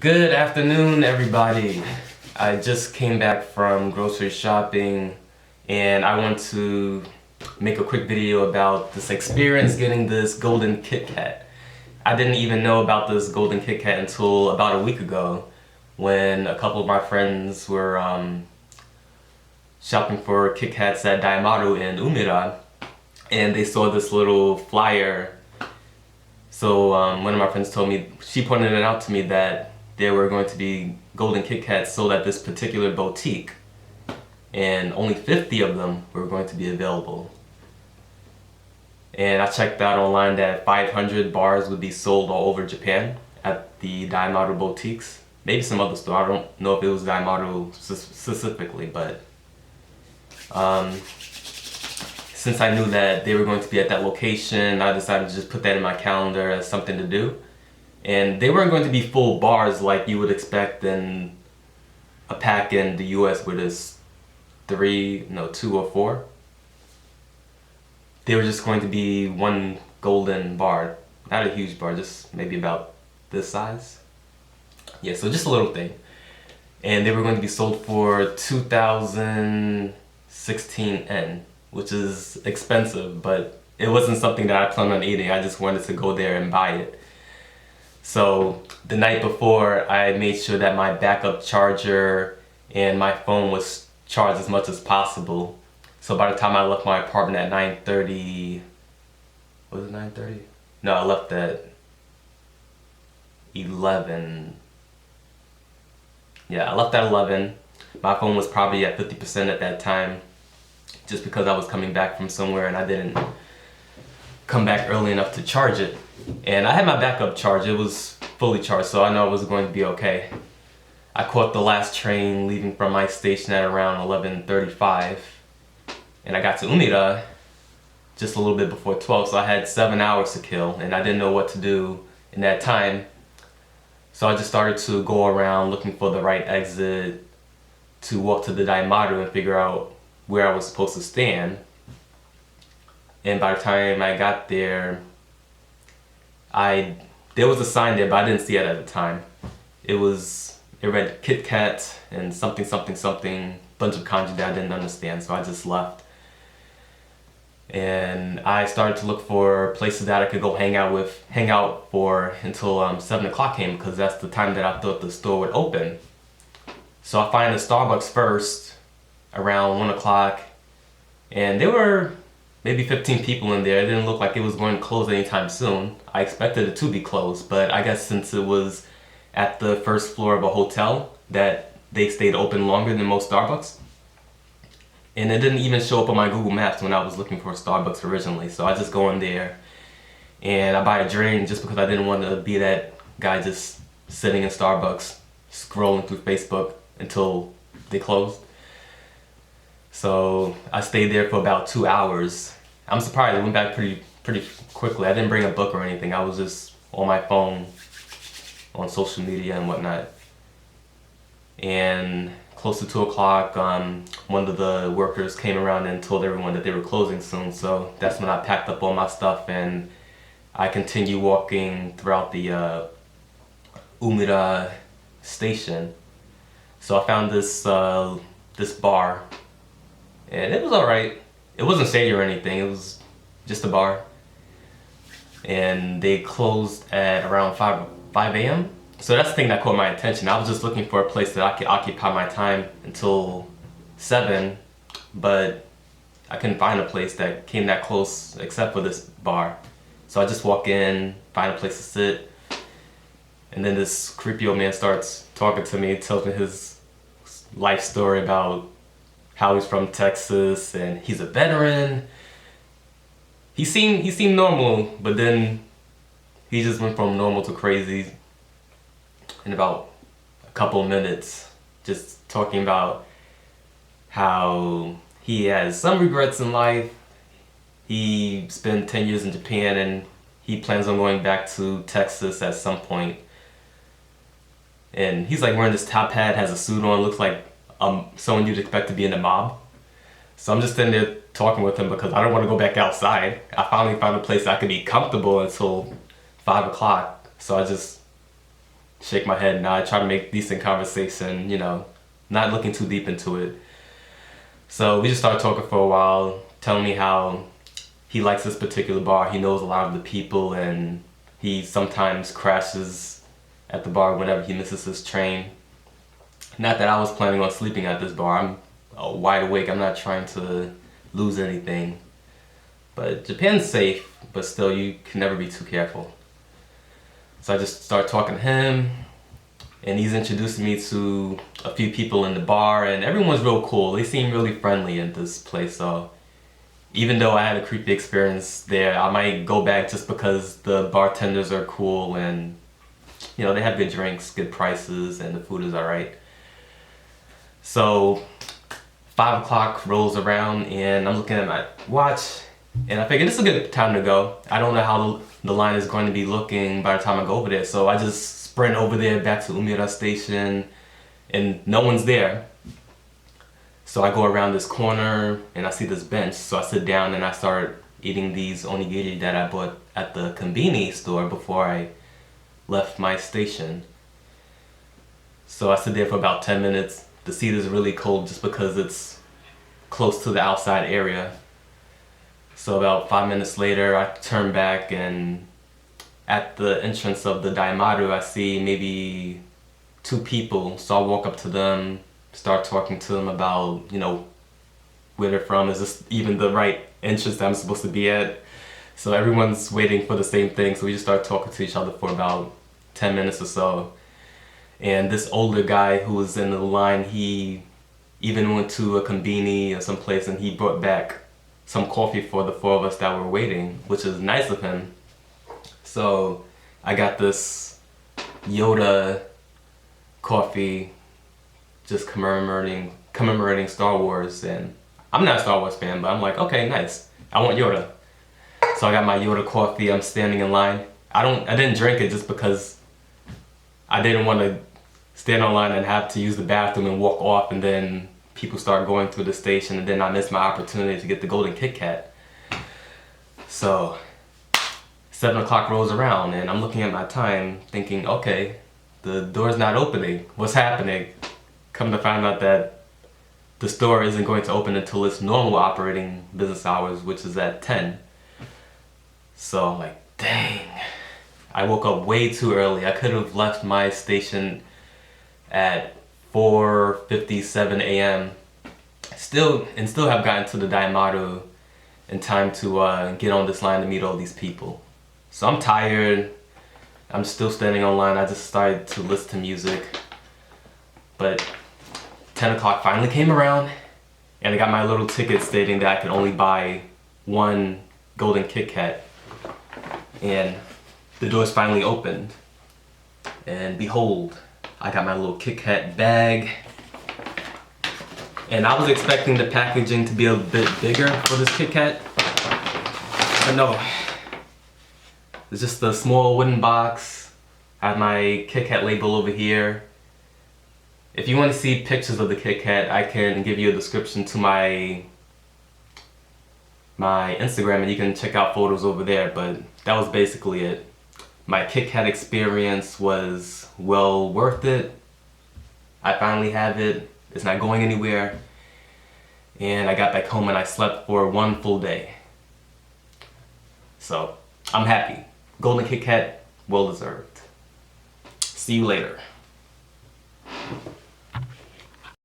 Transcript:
Good afternoon, everybody. I just came back from grocery shopping and I want to make a quick video about this experience getting this golden Kit Kat. I didn't even know about this golden Kit Kat until about a week ago when a couple of my friends were shopping for Kit Kats at Daimaru in Umira, and they saw this little flyer. So one of my friends told me, she pointed it out to me, that there were going to be golden Kit Kats sold at this particular boutique, and only 50 of them were going to be available. And I checked out online that 500 bars would be sold all over Japan at the Daimaru boutiques. Maybe some other store, I don't know if it was Daimaru specifically, but since I knew that they were going to be at that location, I decided to just put that in my calendar as something to do. And they weren't going to be full bars like you would expect in a pack in the US where there's 2 or 4. They were just going to be one golden bar, not a huge bar, just maybe about this size. Yeah, so just a little thing. And they were going to be sold for 2016 yen, which is expensive, but it wasn't something that I planned on eating. I just wanted to go there and buy it. So the night before, I made sure that my backup charger and my phone was charged as much as possible. So by the time I left my apartment at 9:30, was it 9:30? No, I left at 11. Yeah, I left at 11. My phone was probably at 50% at that time, just because I was coming back from somewhere and I didn't come back early enough to charge it. And I had my backup charge, it was fully charged, so I know it was going to be okay. I caught the last train leaving from my station at around 11:35, and I got to Umira just a little bit before 12, so I had 7 hours to kill, and I didn't know what to do in that time. So I just started to go around looking for the right exit to walk to the Daimaru and figure out where I was supposed to stand. And by the time I got there, there was a sign there, but I didn't see it at the time. It read Kit Kat and something something something, bunch of kanji that I didn't understand, so I just left. And I started to look for places that I could go hang out for until 7 o'clock came, because that's the time that I thought the store would open. So I find a Starbucks first around 1 o'clock, and there were maybe 15 people in there. It didn't look like it was going to close anytime soon. I expected it to be closed, but I guess since it was at the first floor of a hotel, that they stayed open longer than most Starbucks. And it didn't even show up on my Google Maps when I was looking for Starbucks originally. So I just go in there and I buy a drink just because I didn't want to be that guy just sitting in Starbucks scrolling through Facebook until they closed. So I stayed there for about 2 hours. I'm surprised it went back pretty quickly. I didn't bring a book or anything. I was just on my phone, on social media and whatnot. And close to 2 o'clock, one of the workers came around and told everyone that they were closing soon. So that's when I packed up all my stuff and I continued walking throughout the Umira station. So I found this bar, and it was alright. It wasn't shady or anything, it was just a bar. And they closed at around 5 a.m. So that's the thing that caught my attention. I was just looking for a place that I could occupy my time until 7, but I couldn't find a place that came that close except for this bar. So I just walk in, find a place to sit, and then this creepy old man starts talking to me, tells me his life story about how he's from Texas and he's a veteran. He seemed normal, but then he just went from normal to crazy in about a couple of minutes, just talking about how he has some regrets in life. He spent 10 years in Japan and he plans on going back to Texas at some point. And he's like wearing this top hat, has a suit on, looks like someone you'd expect to be in the mob. So I'm just sitting there talking with him because I don't want to go back outside. I finally found a place I could be comfortable until 5 o'clock. So I just shake my head. Nah, I try to make decent conversation, you know, not looking too deep into it. So we just started talking for a while, telling me how he likes this particular bar. He knows a lot of the people, and he sometimes crashes at the bar whenever he misses his train. Not that I was planning on sleeping at this bar. I'm wide awake. I'm not trying to lose anything. But Japan's safe, but still you can never be too careful. So I just started talking to him, and he's introducing me to a few people in the bar, and everyone's real cool. They seem really friendly in this place, so even though I had a creepy experience there, I might go back just because the bartenders are cool and, you know, they have good drinks, good prices, and the food is alright. So 5 o'clock rolls around and I'm looking at my watch, and I figured this is a good time to go. I don't know how the line is going to be looking by the time I go over there, so I just sprint over there back to Umeda Station, and no one's there. So I go around this corner and I see this bench, so I sit down and I start eating these onigiri that I bought at the konbini store before I left my station. So I sit there for about 10 minutes. The seat is really cold just because it's close to the outside area. So about 5 minutes later, I turn back, and at the entrance of the Daimaru, I see maybe 2 people. So I walk up to them, start talking to them about, you know, where they're from. Is this even the right entrance that I'm supposed to be at? So everyone's waiting for the same thing. So we just start talking to each other for about 10 minutes or so. And this older guy who was in the line, he even went to a konbini or someplace, and he brought back some coffee for the 4 of us that were waiting, which is nice of him. So I got this Yoda coffee, just commemorating Star Wars, and I'm not a Star Wars fan, but I'm like, okay, nice. I want Yoda. So I got my Yoda coffee. I'm standing in line. I didn't drink it just because I didn't want to stand in line and have to use the bathroom and walk off, and then people start going through the station, and then I miss my opportunity to get the golden Kit Kat. So 7 o'clock rolls around and I'm looking at my time thinking, okay, the door's not opening. What's happening? Come to find out that the store isn't going to open until its normal operating business hours, which is at 10. So I'm like, dang. I woke up way too early. I could have left my station at 4:57 a.m. Still have gotten to the Daimaru in time to get on this line to meet all these people. So I'm tired. I'm still standing on line. I just started to listen to music. But 10 o'clock finally came around, and I got my little ticket stating that I could only buy 1 golden Kit Kat. And the doors finally opened. And behold, I got my little Kit Kat bag. And I was expecting the packaging to be a bit bigger for this Kit Kat. But no. It's just a small wooden box. I have my Kit Kat label over here. If you want to see pictures of the Kit Kat, I can give you a description to my Instagram, and you can check out photos over there, but that was basically it. My Kit Kat experience was well worth it. I finally have it. It's not going anywhere. And I got back home and I slept for 1 full day. So, I'm happy. Golden Kit Kat, well deserved. See you later.